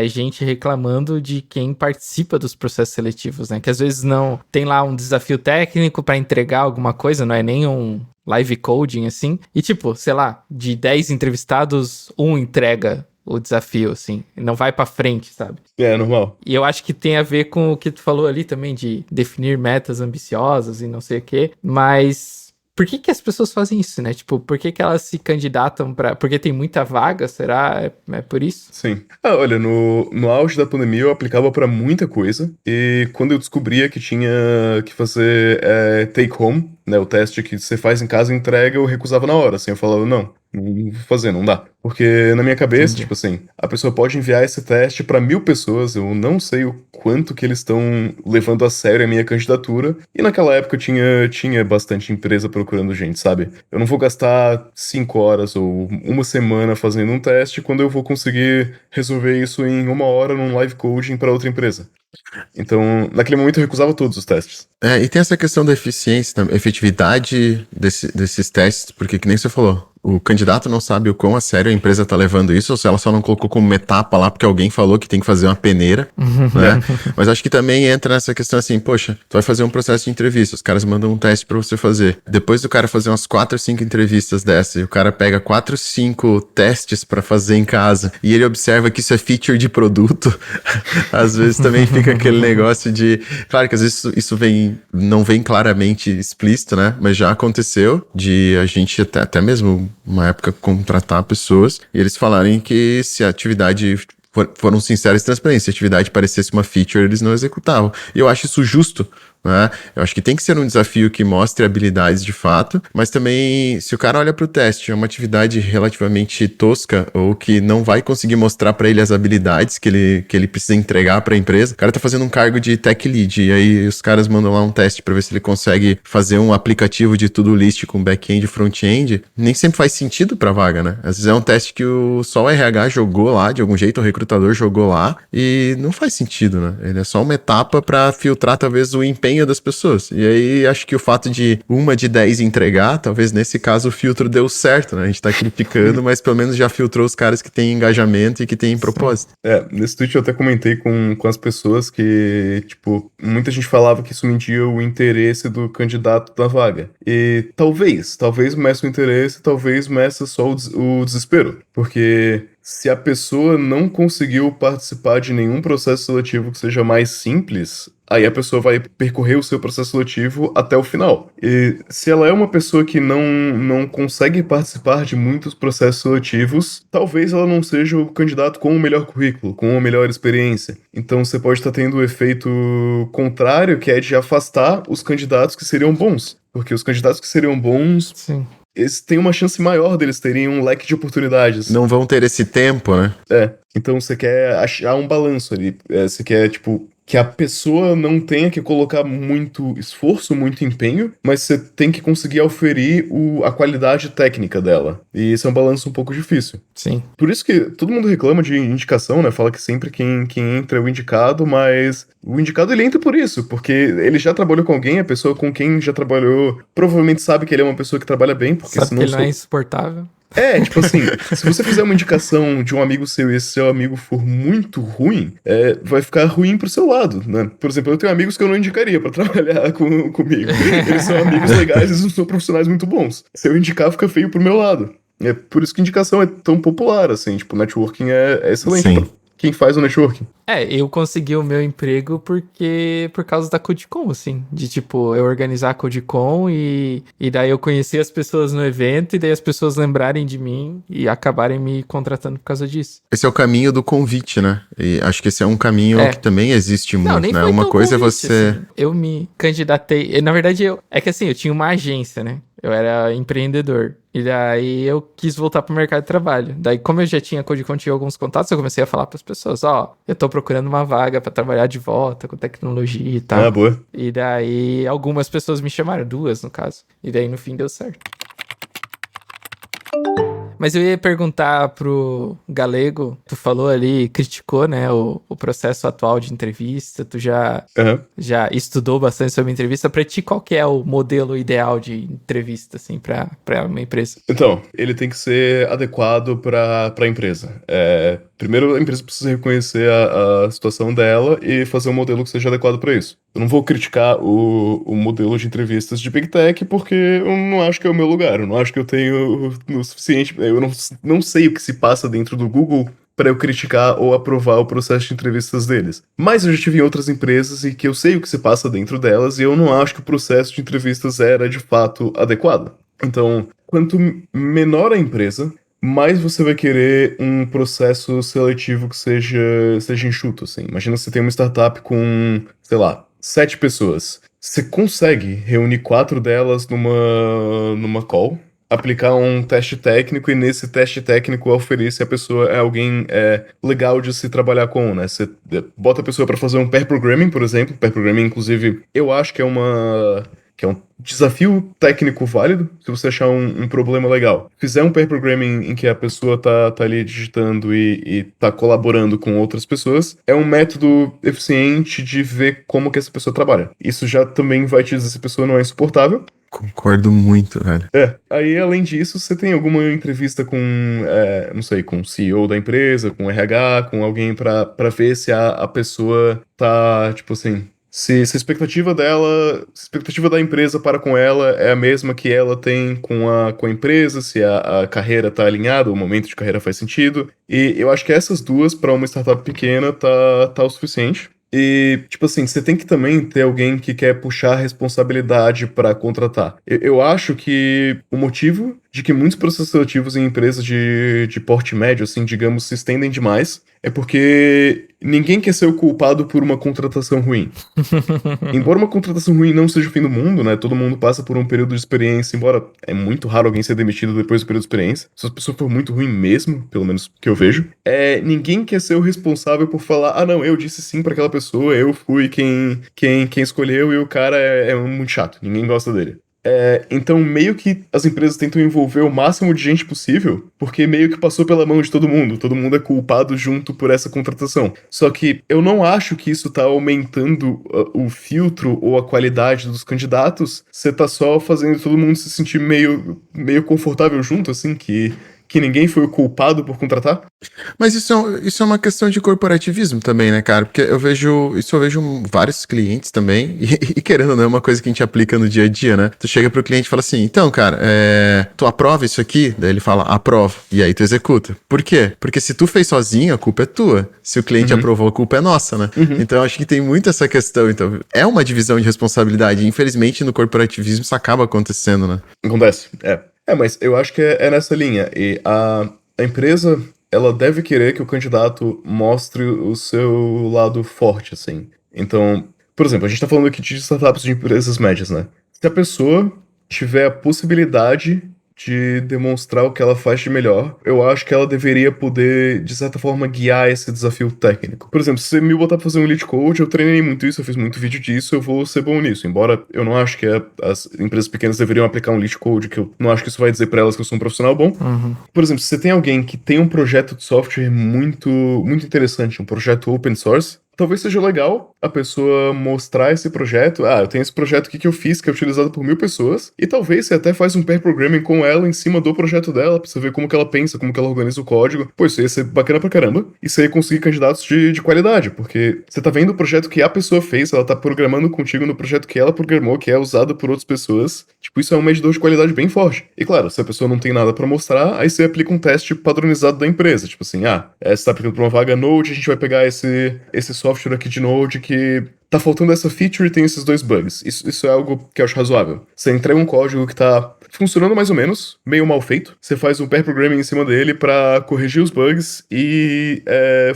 gente reclamando de quem participa dos processos seletivos, né? Que às vezes não tem lá um desafio técnico para entregar alguma coisa, não é nem um live coding assim, e tipo, sei lá, de 10 entrevistados, um entrega o desafio, assim, não vai pra frente, sabe? É, normal. E eu acho que tem a ver com o que tu falou ali também, de definir metas ambiciosas e não sei o quê, mas por que as pessoas fazem isso, né? Tipo, por que elas se candidatam pra... Porque tem muita vaga, será? É por isso? Sim. Olha, no auge da pandemia eu aplicava pra muita coisa, e quando eu descobria que tinha que fazer take home, né, o teste que você faz em casa e entrega, eu recusava na hora, assim, eu falava, não vou fazer, não dá. Porque na minha cabeça, Entendi. tipo assim, a pessoa pode enviar esse teste pra 1000 pessoas, eu não sei o quanto que eles estão levando a sério a minha candidatura, e naquela época tinha bastante empresa procurando gente, sabe? Eu não vou gastar 5 horas ou uma semana fazendo um teste quando eu vou conseguir resolver isso em 1 hora num live coding pra outra empresa. Então, naquele momento eu recusava todos os testes. E tem essa questão da eficiência, da efetividade desses testes, porque que nem você falou, o candidato não sabe o quão a sério a empresa tá levando isso, ou se ela só não colocou como uma etapa lá porque alguém falou que tem que fazer uma peneira, né? Mas acho que também entra nessa questão assim, poxa, tu vai fazer um processo de entrevista, os caras mandam um teste pra você fazer. Depois do cara fazer umas 4, 5 entrevistas dessa, e o cara pega 4, 5 testes pra fazer em casa, e ele observa que isso é feature de produto, às vezes também fica aquele negócio de... Claro que às vezes isso não vem claramente explícito, né? Mas já aconteceu de a gente até mesmo uma época contratar pessoas e eles falarem que se a atividade foram sinceros e transparentes, se a atividade parecesse uma feature, eles não executavam. E eu acho isso justo, né? Eu acho que tem que ser um desafio que mostre habilidades de fato, mas também, se o cara olha para o teste, é uma atividade relativamente tosca ou que não vai conseguir mostrar para ele as habilidades que ele precisa entregar para a empresa. O cara tá fazendo um cargo de tech lead e aí os caras mandam lá um teste para ver se ele consegue fazer um aplicativo de to-do list com back-end e front-end. Nem sempre faz sentido para vaga, né? Às vezes é um teste que só o RH jogou lá, de algum jeito o recrutador jogou lá e não faz sentido, né? Ele é só uma etapa para filtrar talvez o empenho das pessoas. E aí acho que o fato de uma de 10 entregar, talvez nesse caso o filtro deu certo, né? A gente tá criticando, mas pelo menos já filtrou os caras que têm engajamento e que têm propósito. Nesse tweet eu até comentei com as pessoas que, tipo, muita gente falava que isso media o interesse do candidato da vaga. E talvez meça o interesse, talvez meça só o desespero. Porque se a pessoa não conseguiu participar de nenhum processo seletivo que seja mais simples, aí a pessoa vai percorrer o seu processo seletivo até o final. E se ela é uma pessoa que não consegue participar de muitos processos seletivos, talvez ela não seja o candidato com o melhor currículo, com a melhor experiência. Então você pode estar tendo o efeito contrário, que é de afastar os candidatos que seriam bons. Porque os candidatos que seriam bons... Sim. Eles têm uma chance maior deles terem um leque de oportunidades. Não vão ter esse tempo, né? Então você quer achar um balanço ali. Você quer, tipo, que a pessoa não tenha que colocar muito esforço, muito empenho, mas você tem que conseguir auferir a qualidade técnica dela. E esse é um balanço um pouco difícil. Sim. Por isso que todo mundo reclama de indicação, né? Fala que sempre quem entra é o indicado, mas o indicado ele entra por isso, porque ele já trabalhou com alguém, a pessoa com quem já trabalhou provavelmente sabe que ele é uma pessoa que trabalha bem, porque Sabe que senão ele não é insuportável. tipo assim, se você fizer uma indicação de um amigo seu e esse seu amigo for muito ruim, vai ficar ruim pro seu lado, né? Por exemplo, eu tenho amigos que eu não indicaria pra trabalhar comigo. Eles são amigos legais, eles não são profissionais muito bons. Se eu indicar, fica feio pro meu lado. É por isso que indicação é tão popular, assim, tipo, networking é excelente pra Sim. quem faz o networking. Eu consegui o meu emprego por causa da CodeCon, assim. De, tipo, eu organizar a CodeCon e daí eu conheci as pessoas no evento e daí as pessoas lembrarem de mim e acabarem me contratando por causa disso. Esse é o caminho do convite, né? E acho que esse é um caminho que também existe Não, muito, nem né? foi Uma tão coisa é convite, você... assim. Eu me candidatei. Na verdade, é que assim, eu tinha uma agência, né? Eu era empreendedor. E daí eu quis voltar pro mercado de trabalho. Daí, como eu já tinha CodeCon, tinha alguns contatos, eu comecei a falar pras pessoas, eu tô procurando uma vaga pra trabalhar de volta com tecnologia e tal. Ah, boa. E daí algumas pessoas me chamaram, 2 no caso. E daí no fim deu certo. Mas eu ia perguntar pro Galego, tu falou ali, criticou, né, o processo atual de entrevista, tu Aham. já estudou bastante sobre entrevista. Pra ti, qual que é o modelo ideal de entrevista, assim, pra uma empresa? Então, ele tem que ser adequado para a empresa. Primeiro, a empresa precisa reconhecer a situação dela e fazer um modelo que seja adequado para isso. Eu não vou criticar o modelo de entrevistas de Big Tech porque eu não acho que é o meu lugar. Eu não acho que eu tenho o suficiente. Eu não sei o que se passa dentro do Google para eu criticar ou aprovar o processo de entrevistas deles. Mas eu já tive em outras empresas e que eu sei o que se passa dentro delas e eu não acho que o processo de entrevistas era de fato adequado. Então, quanto menor a empresa, mais você vai querer um processo seletivo que seja enxuto, assim. Imagina você tem uma startup com, sei lá, 7 pessoas. Você consegue reunir 4 delas numa call, aplicar um teste técnico e nesse teste técnico oferecer se a pessoa é alguém legal de se trabalhar com, né? Você bota a pessoa para fazer um pair programming, por exemplo. Pair programming, inclusive, eu acho que é um desafio técnico válido se você achar um problema legal. Fizer um pair programming em que a pessoa tá ali digitando e tá colaborando com outras pessoas, é um método eficiente de ver como que essa pessoa trabalha. Isso já também vai te dizer se a pessoa não é insuportável. Concordo muito, velho. Aí além disso, você tem alguma entrevista com, não sei, com o CEO da empresa, com o RH, com alguém pra ver se a pessoa tá, tipo assim, se a expectativa dela, se a expectativa da empresa para com ela é a mesma que ela tem com a empresa, se a carreira tá alinhada, o momento de carreira faz sentido. E eu acho que essas duas, para uma startup pequena, tá o suficiente. E, tipo assim, você tem que também ter alguém que quer puxar a responsabilidade para contratar. Eu acho que o motivo de que muitos processos seletivos em empresas de porte médio, assim, digamos, se estendem demais, é porque ninguém quer ser o culpado por uma contratação ruim. Embora uma contratação ruim não seja o fim do mundo, né? Todo mundo passa por um período de experiência, embora é muito raro alguém ser demitido depois do período de experiência. Se a pessoa for muito ruim mesmo, pelo menos que eu vejo, ninguém quer ser o responsável por falar, ah, não, eu disse sim pra aquela pessoa, eu fui quem escolheu e o cara é muito chato, ninguém gosta dele. Então, meio que as empresas tentam envolver o máximo de gente possível, porque meio que passou pela mão de todo mundo é culpado junto por essa contratação. Só que eu não acho que isso tá aumentando o filtro ou a qualidade dos candidatos, você tá só fazendo todo mundo se sentir meio confortável junto, assim, que ninguém foi o culpado por contratar. Mas isso é uma questão de corporativismo também, né, cara? Porque eu vejo vários clientes também, e querendo ou não, é uma coisa que a gente aplica no dia a dia, né? Tu chega pro cliente e fala assim, então, cara, tu aprova isso aqui? Daí ele fala, aprovo. E aí tu executa. Por quê? Porque se tu fez sozinho, a culpa é tua. Se o cliente aprovou, a culpa é nossa, né? Então, eu acho que tem muito essa questão. Então, é uma divisão de responsabilidade. Infelizmente, no corporativismo, isso acaba acontecendo, né? Acontece, mas eu acho que é nessa linha. E a empresa, ela deve querer que o candidato mostre o seu lado forte, assim. Então, por exemplo, a gente tá falando aqui de startups de empresas médias, né? Se a pessoa tiver a possibilidade de demonstrar o que ela faz de melhor, eu acho que ela deveria poder, de certa forma, guiar esse desafio técnico. Por exemplo, se você me botar pra fazer um lead code, eu treinei muito isso, eu fiz muito vídeo disso, eu vou ser bom nisso. Embora eu não acho que as empresas pequenas deveriam aplicar um lead code, que eu não acho que isso vai dizer pra elas que eu sou um profissional bom. Por exemplo, se você tem alguém que tem um projeto de software muito, muito interessante, um projeto open source, talvez seja legal a pessoa mostrar esse projeto. Ah, eu tenho esse projeto aqui que eu fiz, que é utilizado por 1000 pessoas, e talvez você até faz um pair programming com ela em cima do projeto dela, pra você ver como que ela pensa, como que ela organiza o código. Pô, isso ia ser bacana pra caramba. E você ia conseguir candidatos de qualidade, porque você tá vendo o projeto que a pessoa fez, ela tá programando contigo no projeto que ela programou, que é usado por outras pessoas. Tipo, isso é um medidor de qualidade bem forte. E claro, se a pessoa não tem nada pra mostrar, aí você aplica um teste padronizado da empresa. Tipo assim, você tá aplicando pra uma vaga Node, a gente vai pegar esse software aqui de Node que tá faltando essa feature e tem esses 2 bugs. Isso é algo que eu acho razoável. Você entrega um código que tá funcionando mais ou menos, meio mal feito. Você faz um pair programming em cima dele pra corrigir os bugs e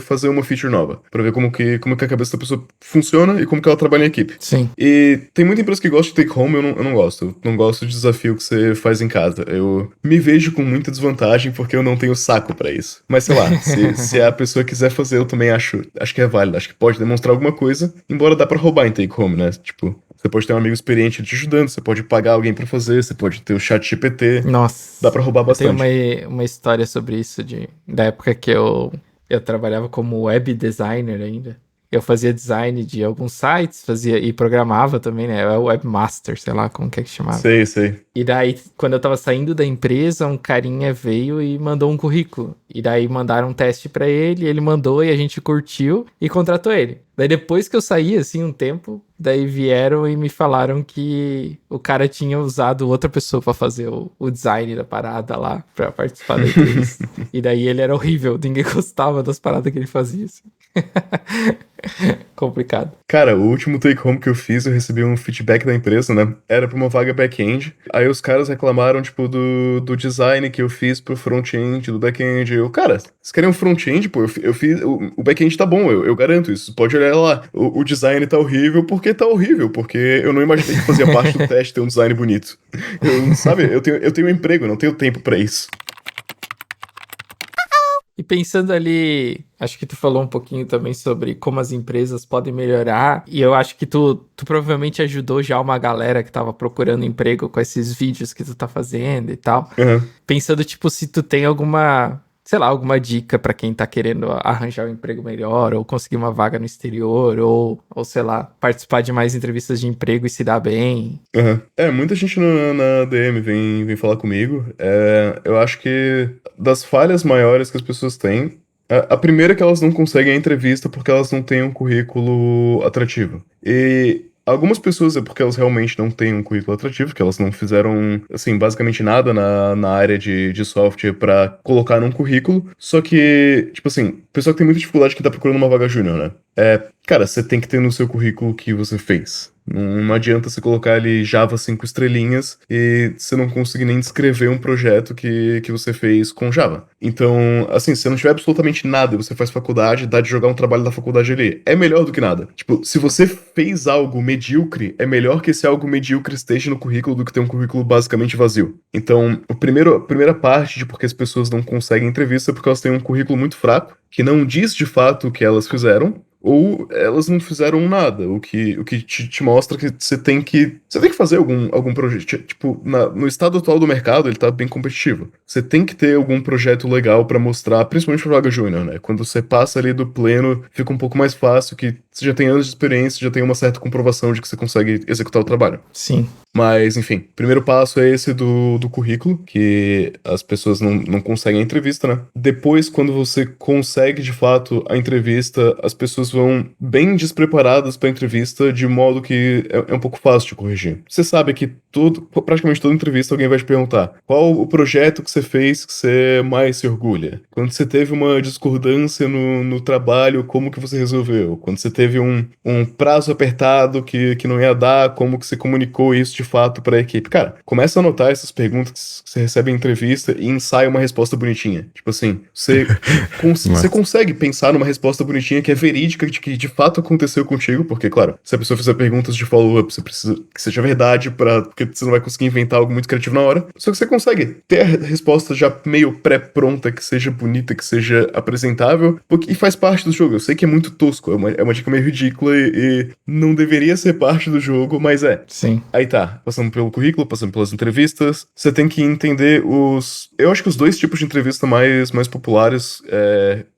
fazer uma feature nova. Pra ver como que a cabeça da pessoa funciona e como que ela trabalha em equipe. Sim. E tem muita empresa que gosta de take home, eu não gosto. Eu não gosto de desafio que você faz em casa. Eu me vejo com muita desvantagem porque eu não tenho saco pra isso. Mas sei lá, se a pessoa quiser fazer, eu também acho que é válido. Acho que pode demonstrar alguma coisa, embora dá pra roubar em take home, né? Tipo, você pode ter um amigo experiente te ajudando, você pode pagar alguém pra fazer, você pode ter o chat GPT. Nossa. Dá pra roubar bastante. Tem uma história sobre isso da época que eu trabalhava como web designer ainda. Eu fazia design de alguns sites, e programava também, né? Eu era webmaster, sei lá como que é que chamava. Sei. E daí, quando eu tava saindo da empresa, um carinha veio e mandou um currículo. E daí mandaram um teste pra ele mandou e a gente curtiu e contratou ele. Daí depois que eu saí, assim, um tempo, daí vieram e me falaram que o cara tinha usado outra pessoa pra fazer o design da parada lá, pra participar da entrevista. E daí ele era horrível, ninguém gostava das paradas que ele fazia, assim. Complicado. Cara, o último take home que eu fiz, eu recebi um feedback da empresa, né? Era pra uma vaga back-end. Aí os caras reclamaram, tipo, do design que eu fiz pro front-end, do back-end. Cara, vocês querem um front-end? Pô, eu fiz. O back-end tá bom, eu garanto isso. Pode olhar lá. O design tá horrível, porque tá horrível. Porque eu não imaginei que fazia parte do teste ter um design bonito. Sabe, eu tenho um emprego, eu não tenho tempo pra isso. E pensando ali, acho que tu falou um pouquinho também sobre como as empresas podem melhorar, e eu acho que tu provavelmente ajudou já uma galera que tava procurando emprego com esses vídeos que tu tá fazendo e tal. Uhum. Pensando, tipo, se tu tem alguma dica pra quem tá querendo arranjar um emprego melhor, ou conseguir uma vaga no exterior, ou sei lá, participar de mais entrevistas de emprego e se dar bem. Uhum. Muita gente na DM vem falar comigo. Eu acho que das falhas maiores que as pessoas têm, a primeira é que elas não conseguem a entrevista porque elas não têm um currículo atrativo. E algumas pessoas é porque elas realmente não têm um currículo atrativo, que elas não fizeram, assim, basicamente nada na área de software pra colocar num currículo. Só que, tipo assim, o pessoal que tem muita dificuldade que tá procurando uma vaga júnior, né? Cara, você tem que ter no seu currículo o que você fez. Não adianta você colocar ali Java 5 estrelinhas e você não conseguir nem descrever um projeto que você fez com Java. Então, assim, se você não tiver absolutamente nada e você faz faculdade, dá de jogar um trabalho da faculdade ali. É melhor do que nada. Tipo, se você fez algo medíocre, é melhor que esse algo medíocre esteja no currículo do que ter um currículo basicamente vazio. Então, a primeira parte de porque as pessoas não conseguem entrevista é porque elas têm um currículo muito fraco, que não diz de fato o que elas fizeram, ou elas não fizeram nada, o que te mostra que você tem que fazer algum projeto. Tipo, no estado atual do mercado, ele tá bem competitivo. Você tem que ter algum projeto legal pra mostrar, principalmente pra vaga júnior, né? Quando você passa ali do pleno, fica um pouco mais fácil, que você já tem anos de experiência, já tem uma certa comprovação de que você consegue executar o trabalho. Sim. Mas, enfim, o primeiro passo é esse do currículo, que as pessoas não conseguem a entrevista, né? Depois, quando você consegue, de fato, a entrevista, as pessoas vão bem despreparadas para a entrevista, de modo que é um pouco fácil de corrigir. Você sabe que praticamente toda entrevista alguém vai te perguntar qual o projeto que você fez que você mais se orgulha? Quando você teve uma discordância no trabalho, como que você resolveu? Quando você teve teve um prazo apertado que não ia dar, como que você comunicou isso de fato pra equipe. Cara, começa a anotar essas perguntas que você recebe em entrevista e ensaia uma resposta bonitinha. Tipo assim, você consegue pensar numa resposta bonitinha que é verídica, que de fato aconteceu contigo, porque, claro, se a pessoa fizer perguntas de follow-up, você precisa que seja verdade, porque você não vai conseguir inventar algo muito criativo na hora. Só que você consegue ter a resposta já meio pré-pronta, que seja bonita, que seja apresentável, e faz parte do jogo. Eu sei que é muito tosco, é uma dica meio ridícula e não deveria ser parte do jogo, mas é. Sim. Aí tá, passando pelo currículo, passando pelas entrevistas, você tem que entender eu acho que os dois tipos de entrevista mais populares,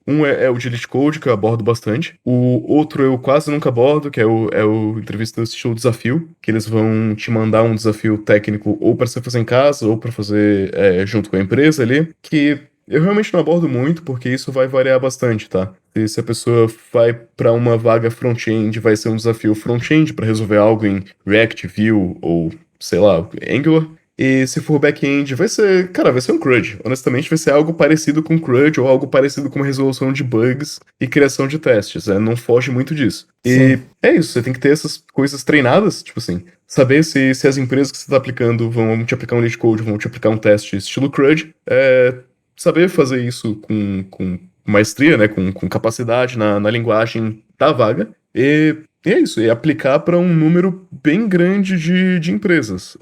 um é o de Elite Code, que eu abordo bastante, o outro eu quase nunca abordo, que é o entrevista estilo desafio, que eles vão te mandar um desafio técnico ou pra você fazer em casa, ou pra fazer junto com a empresa ali, que eu realmente não abordo muito, porque isso vai variar bastante, tá? Se a pessoa vai pra uma vaga front-end, vai ser um desafio front-end pra resolver algo em React, Vue ou, sei lá, Angular. E se for back-end, vai ser um CRUD. Honestamente, vai ser algo parecido com CRUD ou algo parecido com resolução de bugs e criação de testes. Não foge muito disso. E é isso, você tem que ter essas coisas treinadas, tipo assim, saber se as empresas que você tá aplicando vão te aplicar um lead code, vão te aplicar um teste estilo CRUD, saber fazer isso com maestria, né, com capacidade na linguagem da vaga, e é isso, e aplicar para um número bem grande de empresas.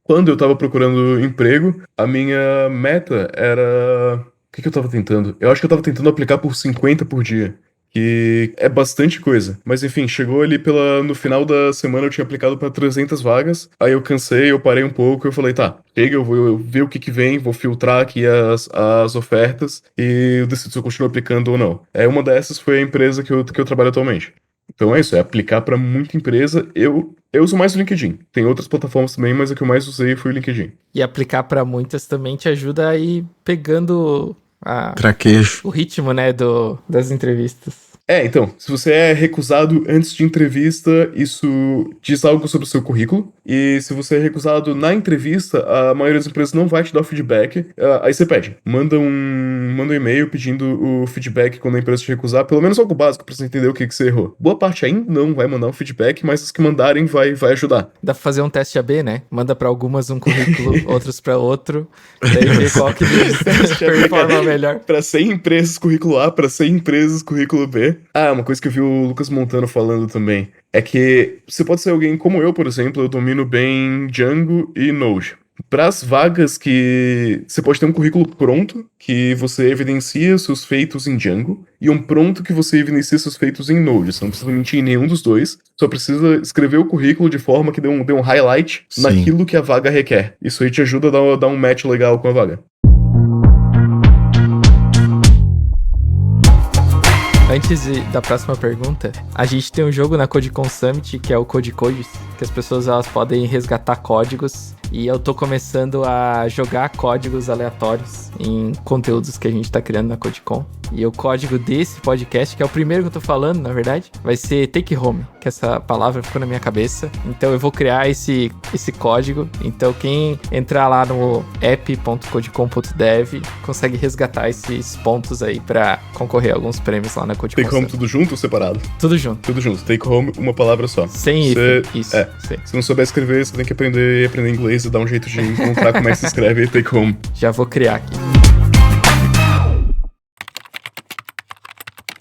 Quando eu tava procurando emprego, a minha meta era... O que eu tava tentando? Eu acho que eu tava tentando aplicar por 50 por dia, que é bastante coisa. Mas enfim, chegou ali no final da semana eu tinha aplicado para 300 vagas, aí eu cansei, eu parei um pouco, eu falei, tá, chega, eu vou ver o que vem, vou filtrar aqui as ofertas e eu decido se eu continuo aplicando ou não. Uma dessas foi a empresa que eu trabalho atualmente. Então é isso, é aplicar para muita empresa. Eu uso mais o LinkedIn. Tem outras plataformas também, mas a que eu mais usei foi o LinkedIn. E aplicar para muitas também te ajuda a ir pegando traquejo. O ritmo, né, das entrevistas. Então, se você é recusado antes de entrevista, isso diz algo sobre o seu currículo. E se você é recusado na entrevista, a maioria das empresas não vai te dar o feedback. Aí você pede. Manda um e-mail pedindo o feedback quando a empresa te recusar. Pelo menos algo básico pra você entender o que você errou. Boa parte ainda não vai mandar um feedback, mas os que mandarem vai ajudar. Dá pra fazer um teste AB, né? Manda pra algumas um currículo, outros pra outro. Daí ver qual que performa melhor. Pra 100 empresas, currículo A. Pra 100 empresas, currículo B. Uma coisa que eu vi o Lucas Montano falando também é que você pode ser alguém como eu, por exemplo, eu domino bem Django e Node. Para as vagas que você pode ter um currículo pronto, que você evidencia seus feitos em Django, e um pronto que você evidencia seus feitos em Node. Você não precisa mentir em nenhum dos dois, só precisa escrever o currículo de forma que dê um highlight naquilo que a vaga requer. Isso aí te ajuda a dar um match legal com a vaga. Antes da próxima pergunta, a gente tem um jogo na CodeCon Summit, que é o Code Codes, que as pessoas elas podem resgatar códigos, e eu tô começando a jogar códigos aleatórios em conteúdos que a gente tá criando na CodeCon. E o código desse podcast, que é o primeiro que eu tô falando, na verdade, vai ser Take Home, que essa palavra ficou na minha cabeça. Então eu vou criar esse código. Então quem entrar lá no app.codecon.dev consegue resgatar esses pontos aí pra concorrer a alguns prêmios lá na CodeCon. Take Home tudo junto ou separado? Tudo junto. Tudo junto. Take Home, uma palavra só. Sem isso. Se não souber escrever, você tem que aprender inglês e dar um jeito de encontrar como é que se escreve Take Home. Já vou criar aqui.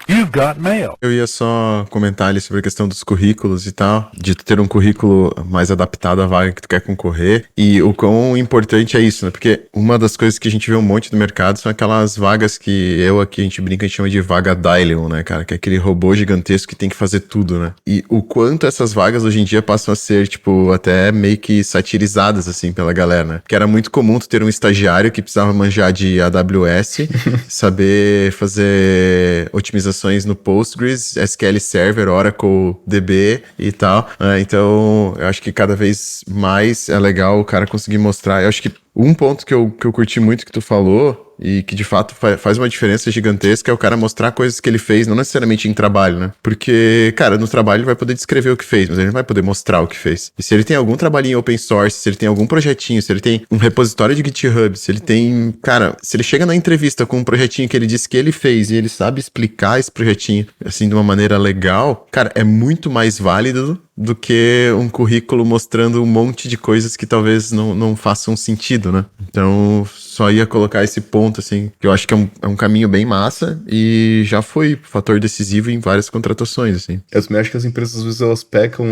You've got mail. Eu ia só comentar ali sobre a questão dos currículos e tal, de tu ter um currículo mais adaptado à vaga que tu quer concorrer, e o quão importante é isso, né? Porque uma das coisas que a gente vê um monte no mercado são aquelas vagas que aqui a gente brinca, a gente chama de vaga Dylion, né, cara? Que é aquele robô gigantesco que tem que fazer tudo, né? E o quanto essas vagas hoje em dia passam a ser, tipo, até meio que satirizadas, assim, pela galera, né? Porque era muito comum tu ter um estagiário que precisava manjar de AWS, saber fazer otimizações no Postgres, SQL Server, Oracle DB e tal. Então, eu acho que cada vez mais é legal o cara conseguir mostrar. Eu acho que um ponto que eu curti muito que tu falou, e que de fato faz uma diferença gigantesca é o cara mostrar coisas que ele fez, não necessariamente em trabalho, né? Porque, cara, no trabalho ele vai poder descrever o que fez, mas ele não vai poder mostrar o que fez. E se ele tem algum trabalhinho open source, se ele tem algum projetinho, se ele tem um repositório de GitHub, se ele tem, cara, se ele chega na entrevista com um projetinho que ele disse que ele fez e ele sabe explicar esse projetinho, assim, de uma maneira legal, cara, é muito mais válido do que um currículo mostrando um monte de coisas que talvez não façam sentido, né? Então, só ia colocar esse ponto, assim, que eu acho que é um caminho bem massa e já foi fator decisivo em várias contratações, assim. Eu também acho que as empresas, às vezes, elas pecam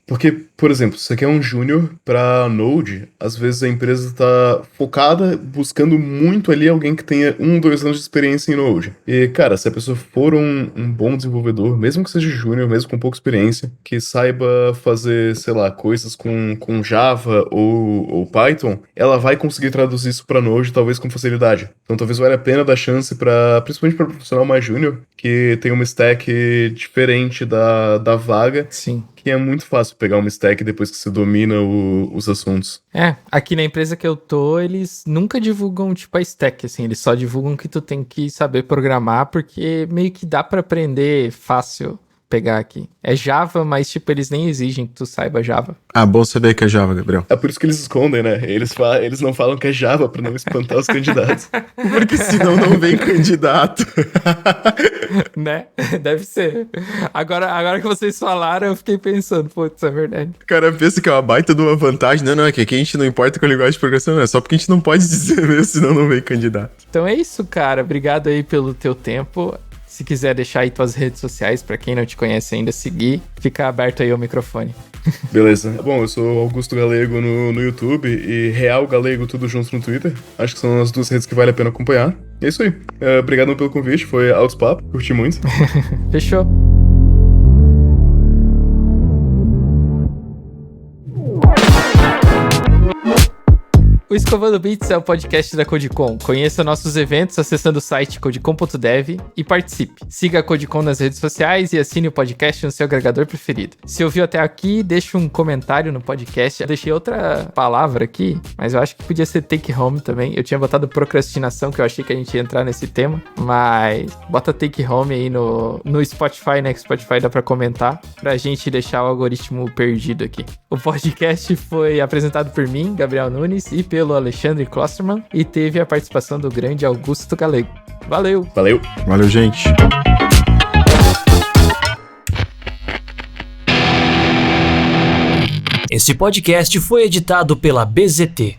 Porque, por exemplo, se você quer um júnior pra Node, às vezes a empresa tá focada, buscando muito ali alguém que tenha 2 anos de experiência em Node. E, cara, se a pessoa for um bom desenvolvedor, mesmo que seja júnior, mesmo com pouca experiência, que saiba fazer, sei lá, coisas com Java ou Python, ela vai conseguir traduzir isso pra Node, talvez com facilidade. Então talvez valha a pena dar chance principalmente para profissional mais júnior, que tem uma stack diferente da vaga. Sim. Que é muito fácil pegar uma stack depois que você domina os assuntos. Aqui na empresa que eu tô, eles nunca divulgam, tipo, a stack, assim, eles só divulgam que tu tem que saber programar, porque meio que dá pra aprender fácil pegar aqui. É Java, mas, tipo, eles nem exigem que tu saiba Java. Ah, bom saber que é Java, Gabriel. É por isso que eles escondem, né? Eles não falam que é Java pra não espantar os candidatos. Porque senão não vem candidato. Né? Deve ser. Agora que vocês falaram, eu fiquei pensando, putz, é verdade. O cara pensa que é uma baita de uma vantagem. Não, é que aqui a gente não importa com a linguagem de programação, não. É só porque a gente não pode dizer mesmo, senão não vem candidato. Então é isso, cara. Obrigado aí pelo teu tempo. Se quiser deixar aí tuas redes sociais, pra quem não te conhece ainda, seguir, fica aberto aí o microfone. Beleza. Bom, eu sou Augusto Galego no YouTube e Real Galego tudo junto no Twitter. Acho que são as 2 redes que vale a pena acompanhar. E é isso aí. Obrigado pelo convite, foi altos papo, curti muito. Fechou. O Escovando Bits é o podcast da Codecon. Conheça nossos eventos acessando o site codecon.dev e participe. Siga a Codecon nas redes sociais e assine o podcast no seu agregador preferido. Se ouviu até aqui, deixa um comentário no podcast. Eu deixei outra palavra aqui, mas eu acho que podia ser take home também. Eu tinha botado procrastinação, que eu achei que a gente ia entrar nesse tema, mas bota take home aí no Spotify, né? Que Spotify dá pra comentar, pra gente deixar o algoritmo perdido aqui. O podcast foi apresentado por mim, Gabriel Nunes, e pelo Alexandre Klosterman, e teve a participação do grande Augusto Galego. Valeu! Valeu! Valeu, gente! Esse podcast foi editado pela BZT.